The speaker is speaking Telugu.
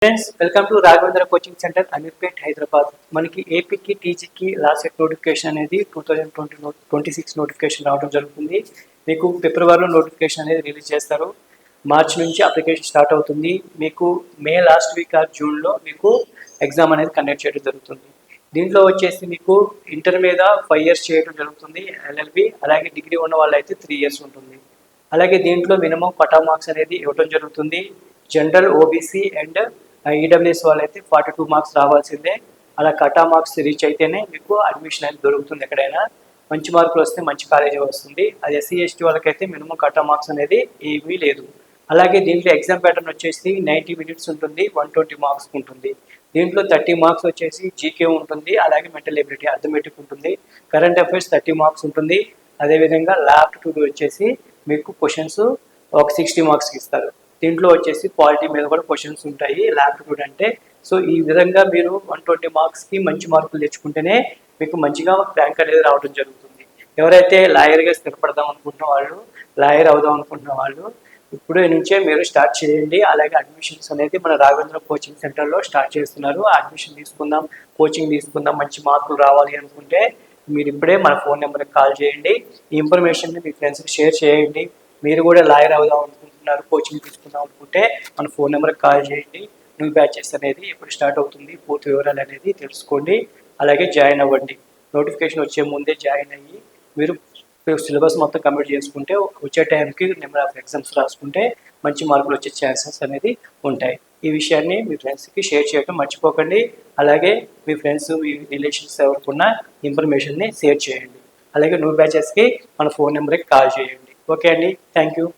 Friends, welcome to Raghavendra coaching centre Ameerpet Hyderabad. మనకి ఏపీకి టీజీకి లాస్ట్ సెట్ నోటిఫికేషన్ అనేది 2026 నోటిఫికేషన్ రావడం జరుగుతుంది. మీకు ఫిబ్రవరిలో నోటిఫికేషన్ అనేది రిలీజ్ చేస్తారు. మార్చి నుంచి అప్లికేషన్ స్టార్ట్ అవుతుంది. మీకు మే లాస్ట్ వీక్ ఆర్ జూన్లో మీకు ఎగ్జామ్ అనేది కండక్ట్ చేయడం జరుగుతుంది. దీంట్లో వచ్చేసి మీకు ఇంటర్ మీద 5 years చేయడం జరుగుతుంది ఎల్ఎల్బి. అలాగే డిగ్రీ ఉన్న వాళ్ళైతే 3 years ఉంటుంది. అలాగే దీంట్లో మినిమం కట్ ఆఫ్ మార్క్స్ అనేది ఇవ్వడం జరుగుతుంది. జనరల్, ఓబీసీ అండ్ ఈడబ్ల్యూఎస్ వాళ్ళైతే 42 మార్క్స్ రావాల్సిందే. అలా కటా మార్క్స్ రీచ్ అయితేనే మీకు అడ్మిషన్ అనేది దొరుకుతుంది. ఎక్కడైనా మంచి మార్కులు వస్తే మంచి కాలేజీ వస్తుంది. అది ఎస్సీ ఎస్టీ వాళ్ళకైతే మినిమం కటా మార్క్స్ అనేది ఏమీ లేదు. అలాగే దీంట్లో ఎగ్జామ్ ప్యాటర్న్ వచ్చేసి 90 minutes ఉంటుంది, 120 మార్క్స్ ఉంటుంది. దీంట్లో 30 మార్క్స్ వచ్చేసి జీకే ఉంటుంది, అలాగే మెంటల్ ఎబిలిటీ అథమెటిక్ ఉంటుంది. కరెంట్ అఫైర్స్ 30 మార్క్స్ ఉంటుంది. అదేవిధంగా ల్యాబ్ టు వచ్చేసి మీకు క్వశ్చన్స్ ఒక 60 మార్క్స్కి ఇస్తారు. దీంట్లో వచ్చేసి క్వాలిటీ మీద కూడా క్వశ్చన్స్ ఉంటాయి ల్యాప్టిట్యూడ్ అంటే. సో ఈ విధంగా మీరు 120 మార్క్స్కి మంచి మార్కులు తెచ్చుకుంటేనే మీకు మంచిగా ర్యాంక్ అనేది రావడం జరుగుతుంది. ఎవరైతే లాయర్గా స్థిరపడదాం అనుకుంటున్న వాళ్ళు, లాయర్ అవుదాం అనుకుంటున్న వాళ్ళు ఇప్పుడే నుంచే మీరు స్టార్ట్ చేయండి. అలాగే అడ్మిషన్స్ అనేది మన రాఘవేంద్ర కోచింగ్ సెంటర్లో స్టార్ట్ చేస్తున్నారు. అడ్మిషన్ తీసుకుందాం, కోచింగ్ తీసుకుందాం, మంచి మార్కులు రావాలి అనుకుంటే మీరు ఇప్పుడే మన ఫోన్ నెంబర్కి కాల్ చేయండి. ఈ ఇన్ఫర్మేషన్ని మీ ఫ్రెండ్స్కి షేర్ చేయండి. మీరు కూడా లాయర్ అవుదాం అనుకుంటున్నారు, కోచింగ్ తీసుకుందాం అనుకుంటే మన ఫోన్ నెంబర్కి కాల్ చేయండి. న్యూ బ్యాచెస్ అనేది ఎప్పుడు స్టార్ట్ అవుతుంది, పూర్తి వివరాలు అనేది తెలుసుకోండి. అలాగే జాయిన్ అవ్వండి. నోటిఫికేషన్ వచ్చే ముందే జాయిన్ అయ్యి మీరు సిలబస్ మొత్తం కంప్లీట్ చేసుకుంటే వచ్చే టైంకి నెంబర్ ఆఫ్ ఎగ్జామ్స్ రాసుకుంటే మంచి మార్కులు వచ్చే ఛాన్సెస్ అనేది ఉంటాయి. ఈ విషయాన్ని మీ ఫ్రెండ్స్కి షేర్ చేయడం మర్చిపోకండి. అలాగే మీ ఫ్రెండ్స్, మీ రిలేషన్స్ ఎవరికున్న ఇన్ఫర్మేషన్ని షేర్ చేయండి. అలాగే న్యూ బ్యాచెస్కి మన ఫోన్ నెంబర్కి కాల్ చేయండి. ఓకే అండి, థ్యాంక్ యూ.